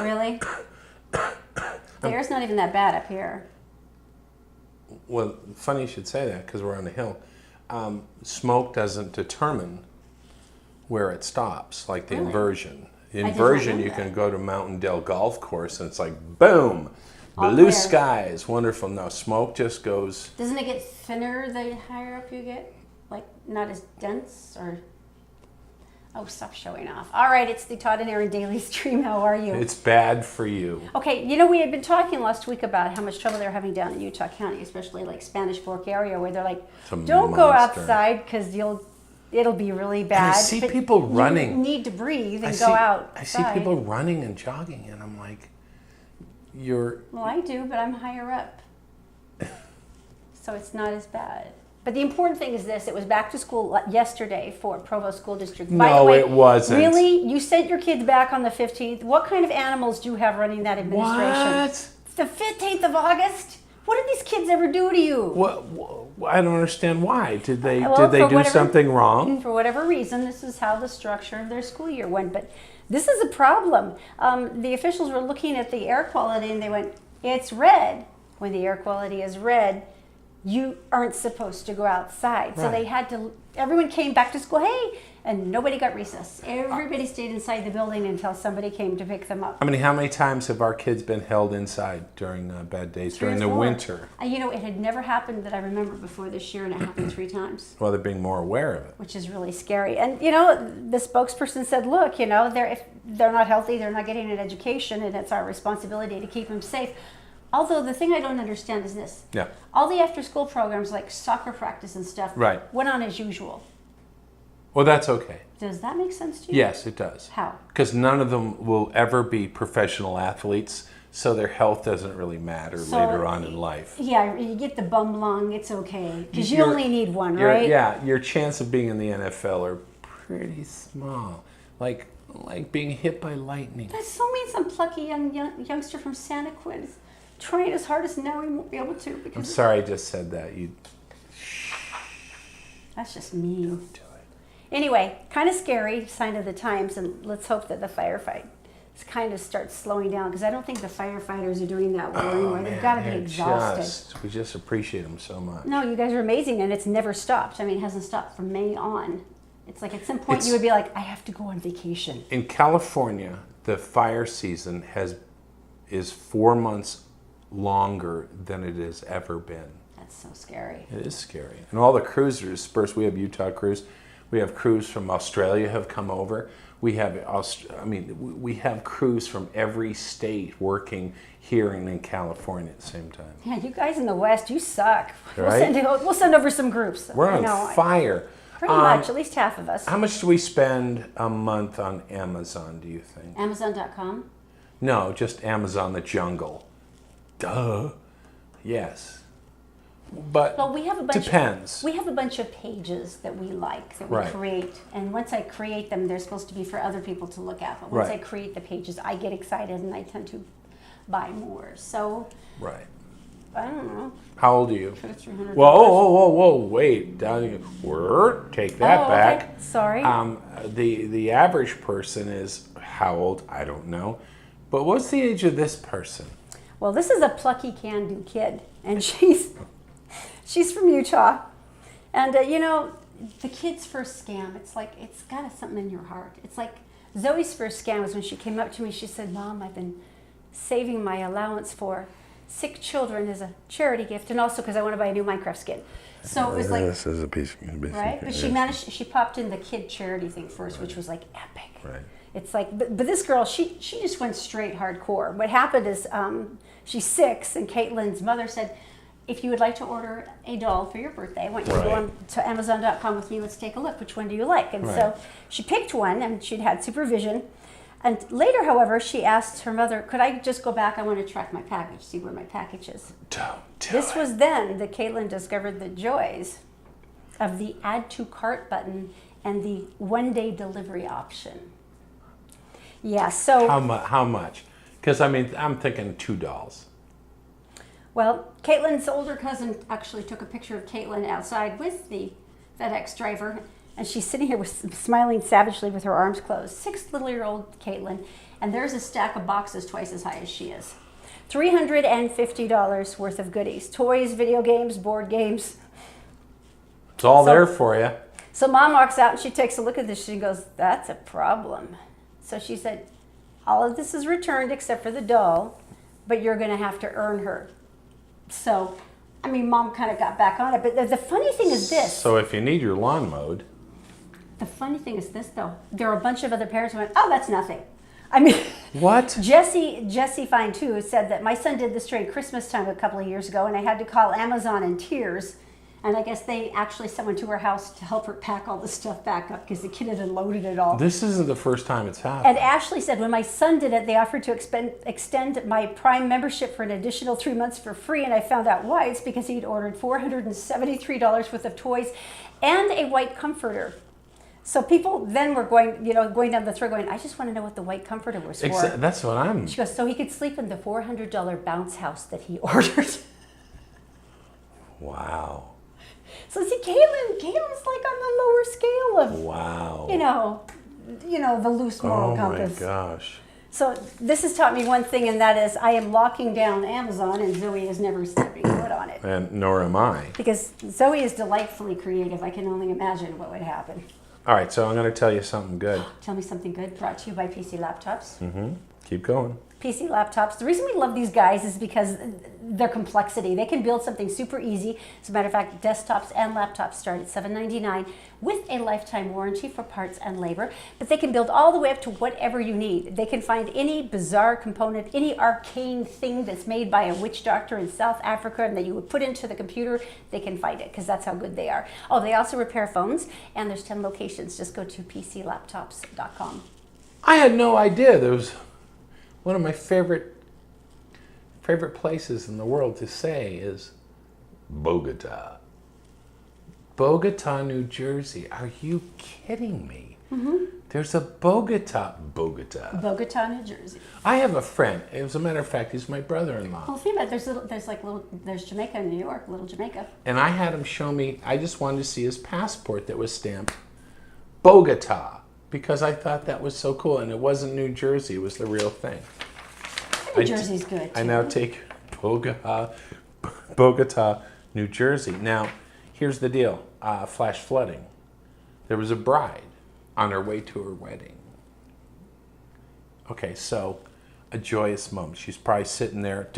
Really? The air's not even that bad up here. Well, funny you should say that because we're on a hill. Smoke doesn't determine where it stops, like the Really? inversion. The I did not inversion, know you that. can go to Mountain Dale Golf Course and it's like, boom, All blue clear. skies, wonderful. No, smoke just goes. Doesn't it get thinner the higher up you get? Like, not as dense, or... Oh, stop showing off. All right, it's the Todd and Erin Daily Stream. How are you? It's bad for you. Okay, you know, we had been talking last week about how much trouble they're having down in Utah County, especially like Spanish Fork area, where they're like, It's a don't go monster. outside because it'll be really And bad. I see But people you running. need to breathe and I go out. I see people running and jogging, and I'm like, you're. Well, I do, but I'm higher up. So it's not as bad. But the important thing is this: it was back to school yesterday for Provo School District. By the No, way, it wasn't. Really? You sent your kids back on the 15th. What kind of animals do you have running that administration? What? It's the 15th of August? What did these kids ever do to you? What? I don't understand why. Did they Well, do for whatever- something wrong? For whatever reason, this is how the structure of their school year went. But this is a problem. The officials were looking at the air quality and they went, it's red. When the air quality is red, you aren't supposed to go outside. So Right. they had to, everyone came back to school, hey, and nobody got recess. Everybody stayed inside the building until somebody came to pick them up. How many times have our kids been held inside during bad days, during the 4. winter? You know, it had never happened that I remember before this year, and it happened 3 times. Well, they're being more aware of it. Which is really scary. And, you know, the spokesperson said, look, you know, if they're not healthy, they're not getting an education, and it's our responsibility to keep them safe. Although the thing I don't understand is this. Yeah. All the after-school programs, like soccer practice and stuff, Right. went on as usual. Well, that's okay. Does that make sense to you? Yes, it does. How? Because none of them will ever be professional athletes, so their health doesn't really matter So, later on in life. Yeah, you get the bum lung, it's okay. Because you Your- only need one, your- right? Yeah, your chance of being in the NFL are pretty small. Like being hit by lightning. That so means some plucky youngster from Santa Quinn is trying his hardest, and now he won't be able to. I'm Because sorry I just said that. You that's just mean. do it. Anyway, kind of scary sign of the times, and let's hope that the firefight kind of starts slowing down, because I don't think the firefighters are doing that well anymore. They've got to be they're exhausted. We just appreciate them so much. No, you guys are amazing, and it's never stopped. I mean, it hasn't stopped from May on. It's like at some point It's- you would be like, I have to go on vacation. In California, the fire season is 4 months longer than it has ever been. That's so scary. It is scary. And all the crews are dispersed. We have Utah crews. We have crews from Australia have come over. We have we have crews from every state working here and in California at the same time. Yeah, you guys in the West, you suck. Right? We'll send over some groups. We're on fire. Pretty much, at least half of us. How much do we spend a month on Amazon, do you think? Amazon.com. No, just Amazon the jungle. Duh. Yes. But Well, we have a bunch. depends. We have a bunch of pages that we like, that we Right. create, and once I create them, they're supposed to be for other people to look at. But once Right. I create the pages, I get excited and I tend to buy more. So Right. I don't know. How old are you? Put it $300. Whoa, wait. Take that Oh, back. okay. Sorry. The average person is how old? I don't know. But what's the age of this person? Well, this is a plucky can-do kid, and she's from Utah. And, you know, the kid's first scam, it's like, it's got something in your heart. It's like Zoe's first scam was when she came up to me, she said, Mom, I've been saving my allowance for sick children as a charity gift, and also because I want to buy a new Minecraft skin. So it was like, This is a piece right? But she managed, she popped in the kid charity thing first, which was like epic. Right. It's like, but this girl, she just went straight hardcore. What happened is she's 6, and Caitlin's mother said, if you would like to order a doll for your birthday, I want you to go Right. on to Amazon.com with me. Let's take a look. Which one do you like? And Right. so she picked one, and she'd had supervision. And later, however, she asked her mother, could I just go back? I want to track my package, see where my package is. Don't do This it. was then that Caitlin discovered the joys of the add to cart button and the one-day delivery option. Yeah, so, How much? Because I'm thinking $2. well, Caitlin's older cousin actually took a picture of Caitlin outside with the FedEx driver, And she's sitting here smiling savagely with her arms closed. 6-year-old Caitlin. And there's a stack of boxes twice as high as she is. $350 worth of goodies. Toys, video games, board games. It's all there for you. So Mom walks out and she takes a look at this. She goes, that's a problem. So she said, all of this is returned except for the doll, but you're going to have to earn her. So, I mean, Mom kind of got back on it. But the funny thing is this. So if you need your lawn mowed. The funny thing is this, though. There are a bunch of other parents who went, oh, that's nothing. I mean, what? Jesse Fine, too, said that my son did this during Christmas time a couple of years ago, and I had to call Amazon in tears. And I guess they actually sent one to her house to help her pack all the stuff back up because the kid had unloaded it all. This isn't the first time it's happened. And Ashley said when my son did it, they offered to extend my Prime membership for an additional 3 months for free. And I found out why. It's because he'd ordered $473 worth of toys and a white comforter. So people then were going down the throat going, I just want to know what the white comforter was for. That's what I'm... She goes, so he could sleep in the $400 bounce house that he ordered. Wow. So see, Caitlin's like on the lower scale of, wow. The loose moral compass. Oh my gosh. So this has taught me one thing, and that is I am locking down Amazon, and Zoe is never stepping foot on it. And nor am I. Because Zoe is delightfully creative. I can only imagine what would happen. All right, so I'm going to tell you something good. Tell me something good, brought to you by PC Laptops. Mm-hmm. Keep going. PC Laptops. The reason we love these guys is because their complexity. They can build something super easy. As a matter of fact, desktops and laptops start at $799 with a lifetime warranty for parts and labor. But they can build all the way up to whatever you need. They can find any bizarre component, any arcane thing that's made by a witch doctor in South Africa and that you would put into the computer, they can find it because that's how good they are. Oh, they also repair phones, and there's 10 locations. Just go to PCLaptops.com. I had no idea there was... One of my favorite places in the world to say is Bogota. Bogota, New Jersey. Are you kidding me? Mm-hmm. There's a Bogota. Bogota, New Jersey. I have a friend. As a matter of fact, he's my brother-in-law. Well, think about it. There's Jamaica in New York, little Jamaica. And I had him show me, I just wanted to see his passport that was stamped Bogota. Because I thought that was so cool, and it wasn't New Jersey; it was the real thing. New Jersey's good. I now take Bogota, New Jersey. Now, here's the deal: flash flooding. There was a bride on her way to her wedding. Okay, so a joyous moment. She's probably sitting there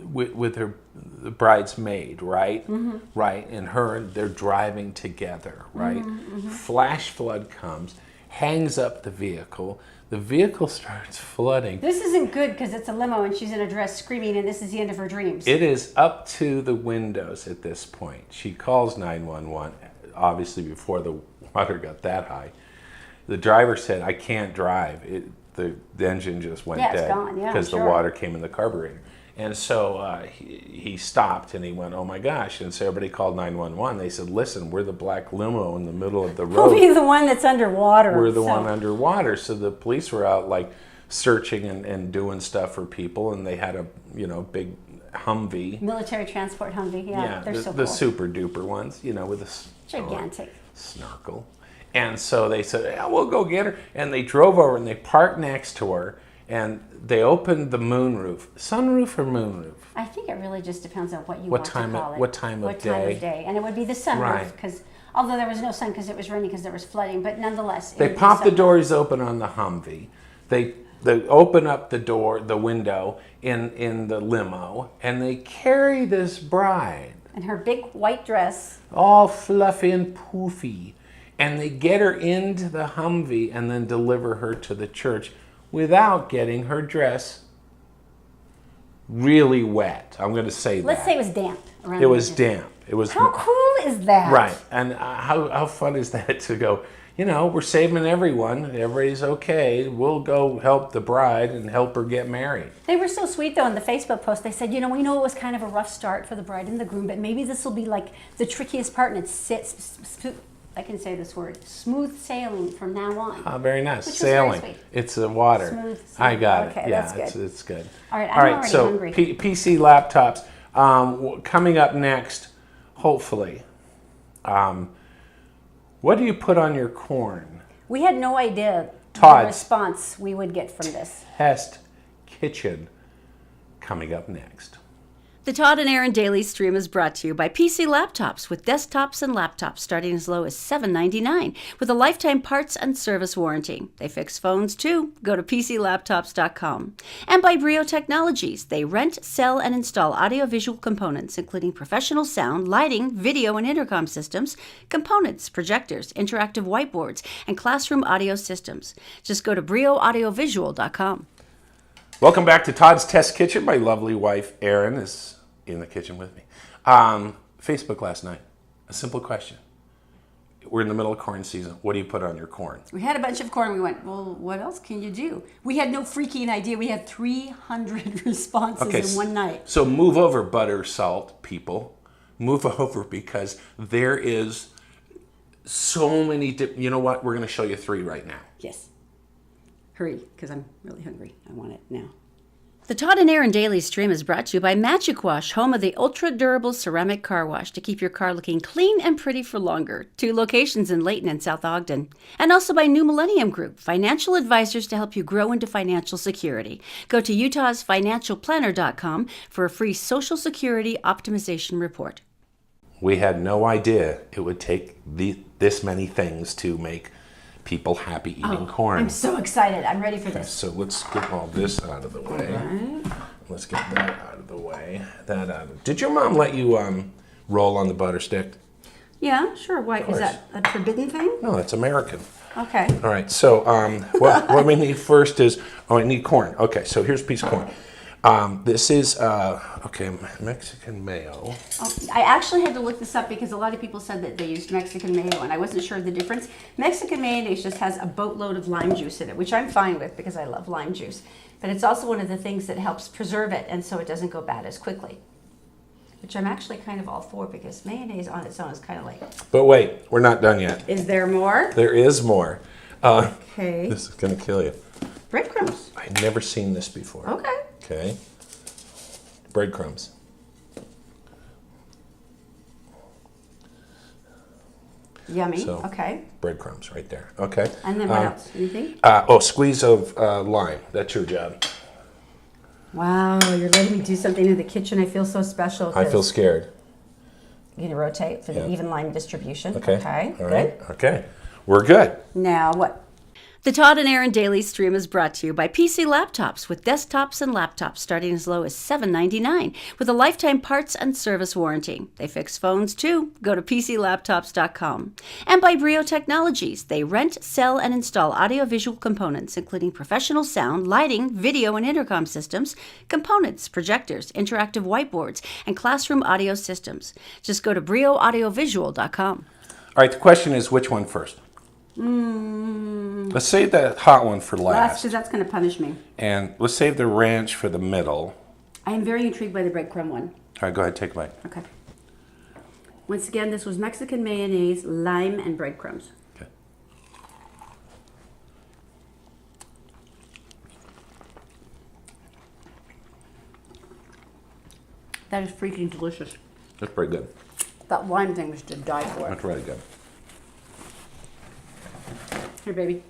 with the bridesmaid, right? Mm-hmm. Right, and they're driving together, right? Mm-hmm, mm-hmm. Flash flood comes. Hangs up the vehicle starts flooding. This isn't good because it's a limo and she's in a dress screaming and this is the end of her dreams. It is up to the windows at this point. She calls 911, obviously before the water got that high. The driver said, I can't drive. The engine just went dead. It's gone, because the water came in the carburetor. And so he stopped and he went, oh my gosh. And so everybody called 911. They said, listen, we're the black limo in the middle of the road. We'll be the one that's underwater. We're the one underwater. So the police were out like searching and doing stuff for people. And they had a big Humvee. Military transport Humvee. Yeah, they're so cool. The super duper ones, with a gigantic snorkel. And so they said, yeah, we'll go get her. And they drove over and they parked next to her. And they opened the moonroof. Sunroof or moonroof? I think it really just depends on what you want to call it. What time of day. And it would be the sunroof because, although there was no sun because it was raining because there was flooding, but nonetheless. They pop the doors open on the Humvee. They open up the window in the limo, and they carry this bride. In her big white dress. All fluffy and poofy. And they get her into the Humvee and then deliver her to the church. Without getting her dress really wet. I'm going to say that. Let's say it was damp. It was damp. It was. How cool is that? Right. And how fun is that to go, we're saving everyone. Everybody's okay. We'll go help the bride and help her get married. They were so sweet, though, in the Facebook post. They said, we know it was kind of a rough start for the bride and the groom, but maybe this will be like the trickiest part, and I can say this word, smooth sailing from now on. Oh, very nice. Which sailing. Was very sweet. It's the water. Smooth sailing. I got it. Okay, Yeah, that's good. It's good. All right, I'm already so hungry. PC laptops. Coming up next, hopefully, What do you put on your corn? We had no idea the Todd's response we would get from this. Test Kitchen coming up next. The Todd and Erin Daily Stream is brought to you by PC Laptops, with desktops and laptops starting as low as $7.99 with a lifetime parts and service warranty. They fix phones too. Go to PCLaptops.com. And by Brio Technologies. They rent, sell, and install audiovisual components, including professional sound, lighting, video, and intercom systems, components, projectors, interactive whiteboards, and classroom audio systems. Just go to BrioAudiovisual.com. Welcome back to Todd's Test Kitchen. My lovely wife, Erin, is in the kitchen with me. Facebook last night. A simple question. We're in the middle of corn season. What do you put on your corn? We had a bunch of corn. We went, well, what else can you do? We had no freaking idea. We had 300 responses in one night. So move over, butter, salt, people. Move over, because there is so many. You know what? We're going to show you 3 right now. Yes. Hurry, because I'm really hungry. I want it now. The Todd and Erin Daily Stream is brought to you by Magic Wash, home of the ultra-durable ceramic car wash to keep your car looking clean and pretty for longer. 2 locations in Layton and South Ogden. And also by New Millennium Group, financial advisors to help you grow into financial security. Go to utahsfinancialplanner.com for a free Social Security optimization report. We had no idea it would take this many things to make people happy eating corn. I'm so excited. I'm ready for this. So let's get all this out of the way. Right. Let's get that out of the way. Did your mom let you roll on the butter stick? Yeah, sure. Why? Is that a forbidden thing? No, it's American. Okay. All right. So what we need first is, I need corn. Okay. So here's a piece of corn. This is Mexican mayo. Oh, I actually had to look this up because a lot of people said that they used Mexican mayo, and I wasn't sure of the difference. Mexican mayonnaise just has a boatload of lime juice in it, which I'm fine with because I love lime juice. But it's also one of the things that helps preserve it, and so it doesn't go bad as quickly, which I'm actually kind of all for, because mayonnaise on its own is kind of like... But wait, we're not done yet. Is there more? There is more. Okay. This is going to kill you. Breadcrumbs. I've never seen this before. Okay. Okay. Breadcrumbs. Yummy. So, okay. Breadcrumbs right there. Okay. And then what else? Anything? Squeeze of lime. That's your job. Wow, you're letting me do something in the kitchen. I feel so special. I feel scared. You're gonna rotate for the even lime distribution. Okay. Okay. All Good. right. Okay. We're good. Now what? The Todd and Erin Daily Stream is brought to you by PC Laptops, with desktops and laptops starting as low as $7.99 with a lifetime parts and service warranty. They fix phones too. Go to PCLaptops.com. And by Brio Technologies. They rent, sell, and install audiovisual components, including professional sound, lighting, video, and intercom systems, components, projectors, interactive whiteboards, and classroom audio systems. Just go to BrioAudiovisual.com. All right. The question is, which one first? Let's save that hot one for last. Because that's going to punish me. And let's save the ranch for the middle. I am very intrigued by the breadcrumb one. All right, go ahead, take a bite. Okay. Once again, this was Mexican mayonnaise, lime, and breadcrumbs. Okay. That is freaking delicious. That's pretty good. That lime thing was to die for. That's really good. Here, baby.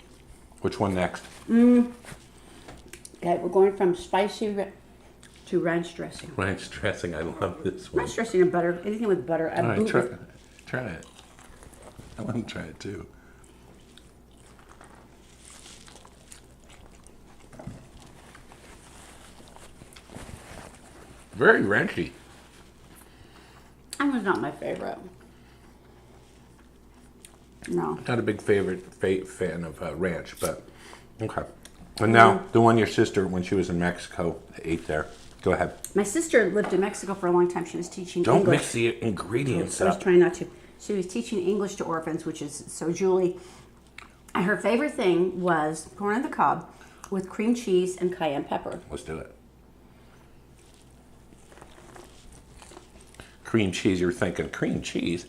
Which one next? Okay, we're going from spicy to ranch dressing. Ranch dressing. I love this one. Ranch dressing and butter. Anything with butter. All right, try it. I want to try it too. Very ranchy. That was not my favorite. No. Not a big fan of ranch, but okay. And now the one your sister, when she was in Mexico, ate there. Go ahead. My sister lived in Mexico for a long time. She was teaching Don't English. mix the ingredients I was up. trying not to. She was teaching English to orphans, which is so Julie. And her favorite thing was corn on the cob with cream cheese and cayenne pepper. Let's do it. Cream cheese. You're thinking cream cheese.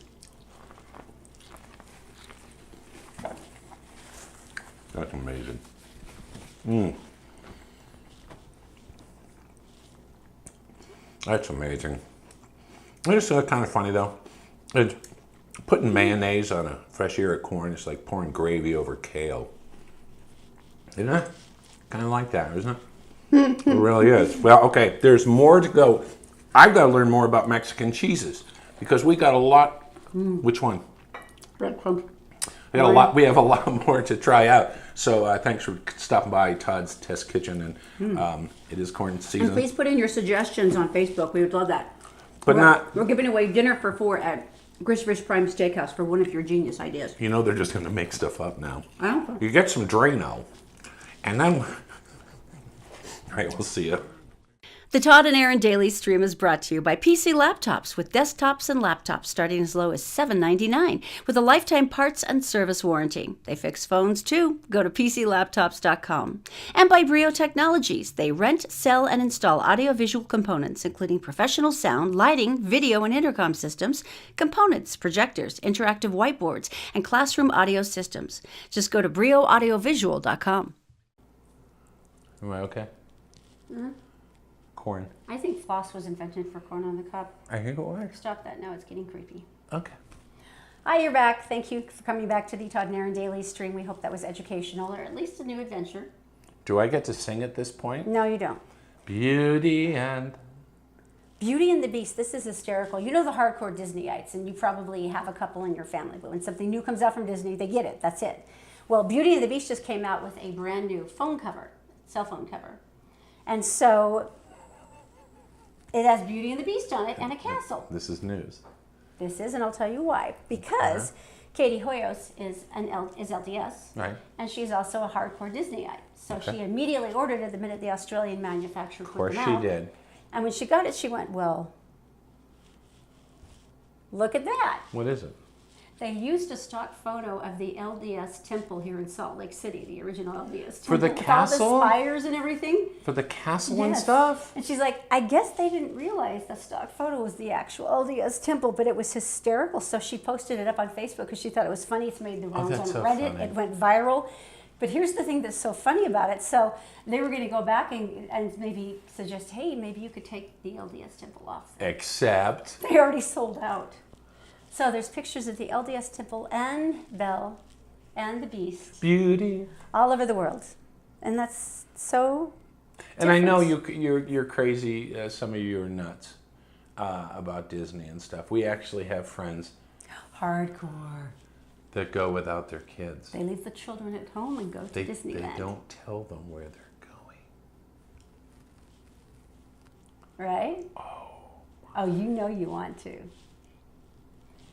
That's amazing. That's amazing. It's kind of funny though. Putting mayonnaise on a fresh ear of corn is like pouring gravy over kale. Isn't it? Kind of like that, isn't it? It really is. Well, okay, there's more to go. I've got to learn more about Mexican cheeses because we got a lot. Which one? Breadcrumb. We got a lot. We have a lot more to try out. So thanks for stopping by Todd's Test Kitchen, and it is corn season. And please put in your suggestions on Facebook. We would love that. But We're giving away dinner for 4 at Christopher's Prime Steakhouse for one of your genius ideas. You know they're just going to make stuff up now. I don't know. You get some Drano, and then. All right, we'll see you. The Todd and Erin Daily Stream is brought to you by PC Laptops with desktops and laptops starting as low as $7.99 with a lifetime parts and service warranty. They fix phones too. Go to PCLaptops.com. And by Brio Technologies. They rent, sell, and install audiovisual components including professional sound, lighting, video and intercom systems, components, projectors, interactive whiteboards, and classroom audio systems. Just go to BrioAudiovisual.com. Am I okay? Corn. I think floss was invented for corn on the cob. I think it was. Stop that now, it's getting creepy. Okay. Hi, you're back. Thank you for coming back to the Todd and Erin Daily Stream. We hope that was educational or at least a new adventure. Do I get to sing at this point? No, you don't. Beauty and... Beauty and the Beast, this is hysterical. You know the hardcore Disneyites, and you probably have a couple in your family, but when something new comes out from Disney, they get it. That's it. Well, Beauty and the Beast just came out with a brand new phone cover, cell phone cover. And so it has Beauty and the Beast on it and a castle. This is news. This is, and I'll tell you why. Because Katie Hoyos is LDS, Right. and she's also a hardcore Disneyite. So she immediately ordered it the minute the Australian manufacturer put them out. Of course she did. And when she got it, she went, well, look at that. What is it? They used a stock photo of the LDS temple here in Salt Lake City, the original LDS temple. For the castle? With all the spires and everything. For the castle and Yes. stuff? And she's like, I guess they didn't realize the stock photo was the actual LDS temple, but it was hysterical. So she posted it up on Facebook because she thought it was funny. It's made the rounds on that's so Reddit. funny. It went viral. But here's the thing that's so funny about it. So they were going to go back and maybe suggest, hey, maybe you could take the LDS temple off. Except... They already sold out. So there's pictures of the LDS temple and Belle and the Beast Beauty. all over the world. And that's so And I know different. you're crazy. Some of you are nuts about Disney and stuff. We actually have friends Hardcore. that go without their kids. They leave the children at home and go to They Disneyland. don't tell them where they're going. Right? Oh, you know you want to.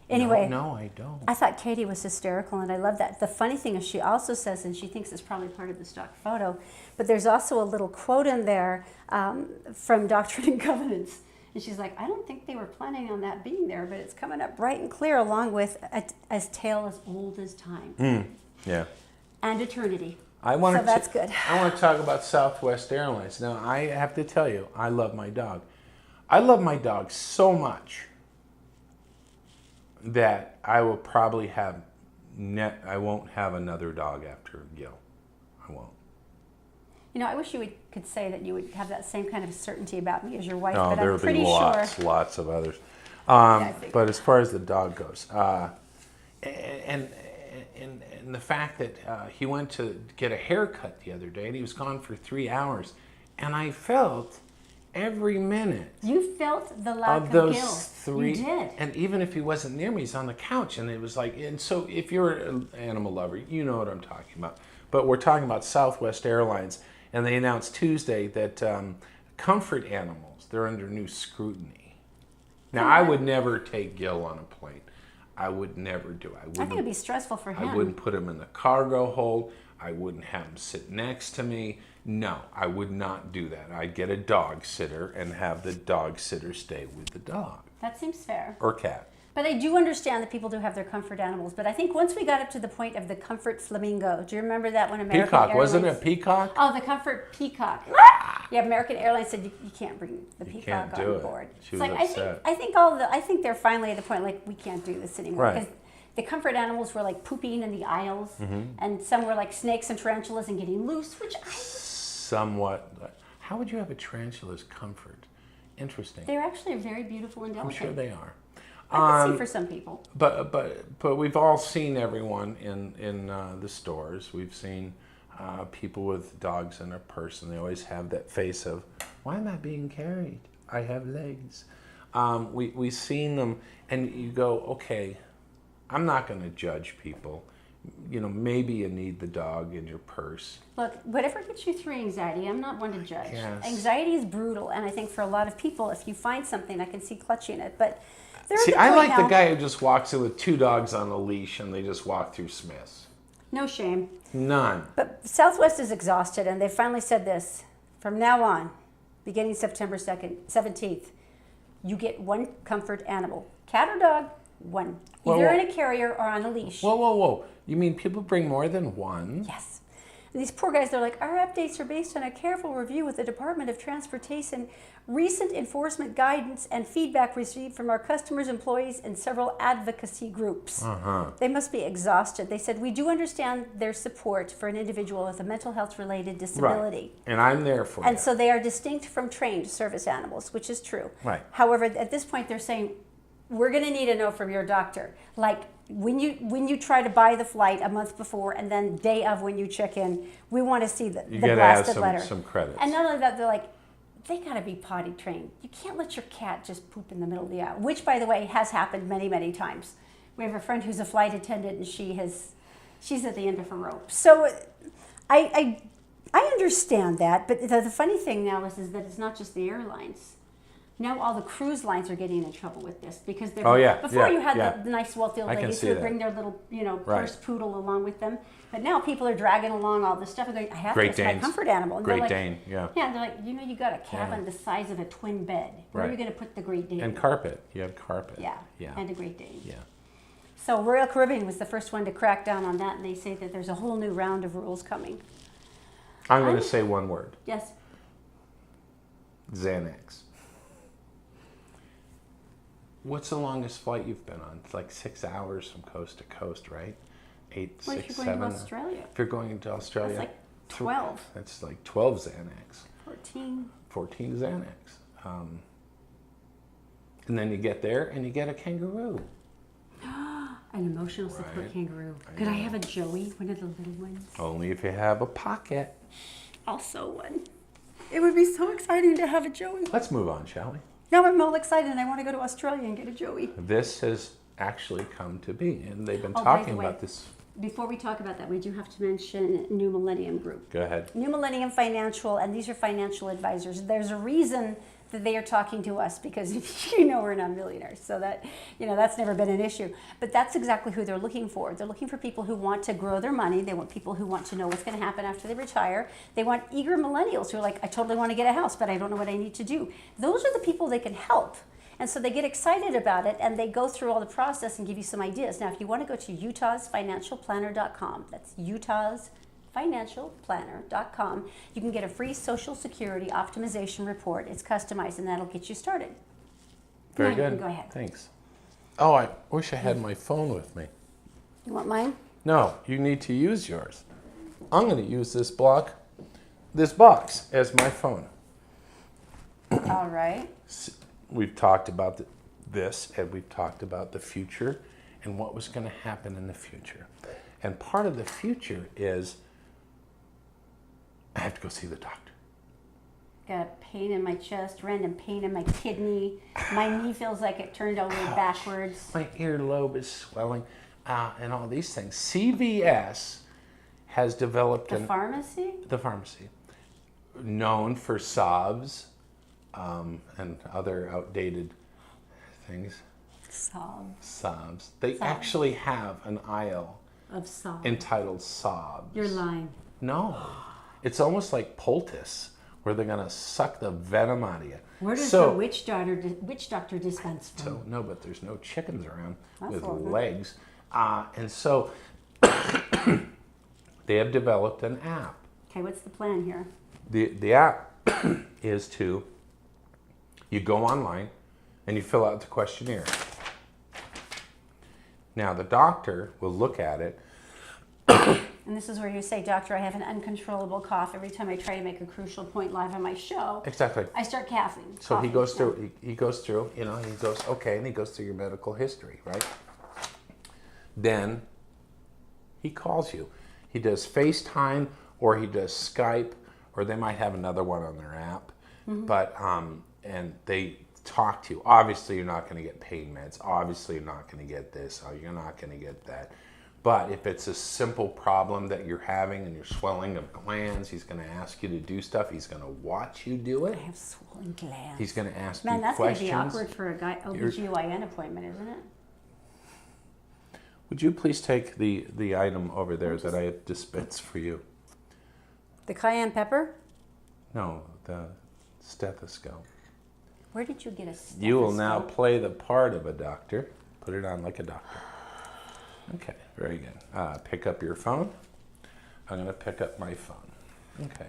Anyway, No, I don't. I thought Katie was hysterical, and I love that. The funny thing is she also says, and she thinks it's probably part of the stock photo, but there's also a little quote in there from Doctrine and Covenants. And she's like, I don't think they were planning on that being there, but it's coming up bright and clear along with a tale as old as time Yeah. and eternity. So that's good. I want to talk about Southwest Airlines. Now, I have to tell you, I love my dog. I love my dog so much that I will probably have I won't have another dog after Gil. I won't. You know, I wish you could say that you would have that same kind of certainty about me as your wife, No, but there I'm will pretty be sure. lots of others. I think. But as far as the dog goes, and the fact that he went to get a haircut the other day and he was gone for 3 hours, and I felt every minute You felt the lack of those guilt. 3. You did. And even if he wasn't near me, he's on the couch, and it was like. And so, if you're an animal lover, you know what I'm talking about. But we're talking about Southwest Airlines, and they announced Tuesday that comfort animals, they're under new scrutiny. Now, I would never take Gil on a plane. I would never do it. I think it'd be stressful for him. I wouldn't put him in the cargo hold. I wouldn't have him sit next to me. No, I would not do that. I'd get a dog sitter and have the dog sitter stay with the dog. That seems fair. Or cat. But I do understand that people do have their comfort animals. But I think once we got up to the point of the comfort flamingo, do you remember that when American Peacock, Airlines... wasn't it a peacock? Oh, the comfort peacock. Yeah, American Airlines said you can't bring the peacock can't do on it. board. She It's was like upset. I think they're finally at the point like we can't do this anymore. Right. Because the comfort animals were like pooping in the aisles, Mm-hmm. and some were like snakes and tarantulas and getting loose, which Somewhat. How would you have a tarantula's comfort? Interesting. they're actually very beautiful and I'm delicate. sure they are. I can see for some people. But we've all seen everyone in the stores. We've seen people with dogs in their purse, and they always have that face of, why am I being carried? I have legs. We've seen them, and you go, okay, I'm not going to judge people. You know, maybe you need the dog in your purse. Look, whatever gets you through anxiety, I'm not one to judge. Yes. Anxiety is brutal, and I think for a lot of people, if you find something, I can see clutching it. But there's See, I like the guy who just walks in with 2 dogs on a leash, and they just walk through Smith's. No shame. None. But Southwest is exhausted, and they finally said this. From now on, beginning September 17th, you get 1 comfort animal. Cat or dog, 1. Either in a carrier or on a leash. Whoa. You mean people bring more than 1? Yes. And these poor guys, they're like, our updates are based on a careful review with the Department of Transportation, recent enforcement guidance, and feedback received from our customers, employees, and several advocacy groups. They must be exhausted. They said, we do understand their support for an individual with a mental health-related disability. Right. And I'm there for And you. so they are distinct from trained service animals, which is true. Right. However, at this point, they're saying, we're going to need to know from your doctor. Like, when you try to buy the flight a month before and then day of when you check in, we want to see the blasted letter. Some credits. And not only that, they're like, they got to be potty trained. You can't let your cat just poop in the middle of the aisle, which, by the way, has happened many, many times. We have a friend who's a flight attendant, and she's at the end of her rope. So I understand that, but the funny thing now is that it's not just the airlines. Now all the cruise lines are getting in trouble with this because they're before you had the nice wealthy old ladies who would bring their little purse poodle along with them, but now people are dragging along all this stuff and going, I have Great to, it's my comfort animal. And Great like, Dane, yeah. Yeah, and they're like, you got a cabin the size of a twin bed. Where are you going to put the Great Dane? And carpet. You have carpet. Yeah, and a Great Dane. Yeah. So Royal Caribbean was the first one to crack down on that, and they say that there's a whole new round of rules coming. I'm going to say one word. Yes. Xanax. What's the longest flight you've been on? It's like 6 hours from coast to coast, right? 8, What 6, if you're 7. going to Australia? If you're going to Australia, That's like 12. That's like 12 Xanax. 14. 14 Xanax. And then you get there and you get a kangaroo. An emotional support kangaroo. Could I have a Joey, one of the little ones? Only if you have a pocket. Also one. It would be so exciting to have a Joey. Let's move on, shall we? Now I'm all excited and I want to go to Australia and get a Joey. This has actually come to be, and they've been By talking the way, about this. Before we talk about that, we do have to mention New Millennium Group. Go ahead. New Millennium Financial, and these are financial advisors. There's a reason that they are talking to us because we're not millionaires, so that that's never been an issue. But that's exactly who they're looking for. They're looking for people who want to grow their money. They want people who want to know what's going to happen after they retire. They want eager millennials who are like, I totally want to get a house, but I don't know what I need to do. Those are the people they can help. And so they get excited about it, and they go through all the process and give you some ideas. Now, if you want to go to utahsfinancialplanner.com, that's utahsfinancialplanner.com, you can get a free Social Security optimization report. It's customized, and that'll get you started. Very Now good. You can go ahead. Thanks. Oh, I wish I had my phone with me. You want mine? No, you need to use yours. I'm going to use this box as my phone. All right. We've talked about this, and we've talked about the future and what was going to happen in the future. And part of the future is I have to go see the doctor. Got a pain in my chest, random pain in my kidney. My knee feels like it turned over backwards. My earlobe is swelling, and all these things. CVS has developed The pharmacy? The pharmacy, known for sobs and other outdated things. Sobs. They actually have an aisle Of sobs. entitled Sobs. You're lying. No. It's almost like poultice, where they're going to suck the venom out of you. Where does the witch doctor dispense from? So, no, but there's no chickens around with all right. legs. And so they have developed an app. Okay, what's the plan here? The app is you go online and you fill out the questionnaire. Now the doctor will look at it And And this is where you say, doctor, I have an uncontrollable cough. Every time I try to make a crucial point live on my show, Exactly. I start coughing. So he coughing. goes through, he goes through, you know, he goes, okay, and he goes through your medical history, right? Then he calls you. He does FaceTime or he does Skype, or they might have another one on their app. But, and they talk to you. Obviously, you're not going to get pain meds. Obviously, you're not going to get this. Or you're not going to get that. But if it's a simple problem that you're having and you're swelling of glands, he's going to ask you to do stuff. He's going to watch you do it. I have swollen glands. He's going to ask Man, you that's going to questions. be awkward for a guy OBGYN appointment, isn't it? Would you please take the item over there that I have dispensed for you? The cayenne pepper? No, the stethoscope. Where did you get a stethoscope? You will now play the part of a doctor. Put it on like a doctor. Okay, very good. Pick up your phone. I'm going to pick up my phone. Okay.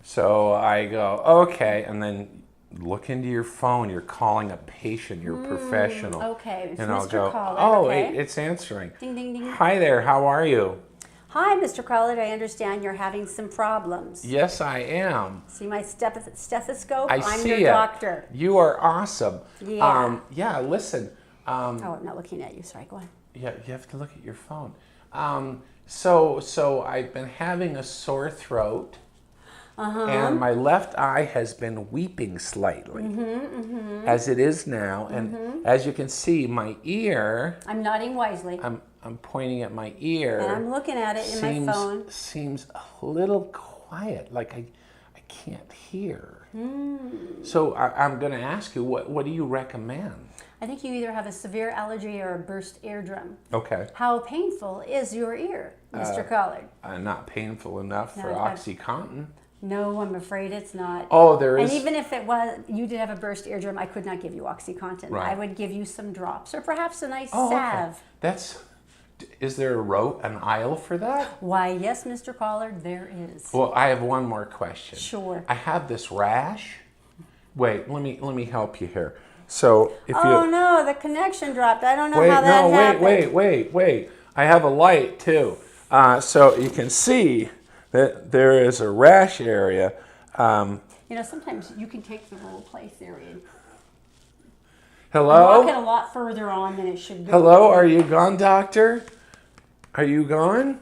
So I go, okay, and then look into your phone. You're calling a patient. You're a professional. Okay, it's and I'll Mr. go, Caller. oh, okay. it's answering. Ding, ding, ding. Hi there, how are you? Hi, Mr. Caller. I understand you're having some problems. Yes, I am. See my stethoscope? I'm I'm see your ya. doctor. You are awesome. Yeah. Yeah, listen. Oh, I'm not looking at you. Sorry, go on. Yeah, you have to look at your phone. So I've been having a sore throat, and my left eye has been weeping slightly, as it is now. And as you can see, my ear. I'm nodding wisely. I'm pointing at my ear. And I'm looking at it in my phone. Seems a little quiet, like I can't hear. So I'm going to ask you, what do you recommend? I think you either have a severe allergy or a burst eardrum. Okay. How painful is your ear, Mr. Collard? Not painful enough for No, OxyContin. No, I'm afraid it's not. Oh, there is. And even if it was, you did have a burst eardrum, I could not give you OxyContin. Right. I would give you some drops or perhaps a nice Oh, salve. okay. Is there an aisle for that? Why, yes, Mr. Collard, there is. Well, I have one more question. Sure. I have this rash. Wait, let me help you here. So if Oh you no, the connection dropped. I don't know how that happened. wait. I have a light too. So you can see that there is a rash area. You know, sometimes you can take the role play theory and Hello? walk it a lot further on than it should go. Hello, are you gone, doctor? Are you gone?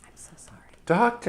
I'm so sorry. Doctor?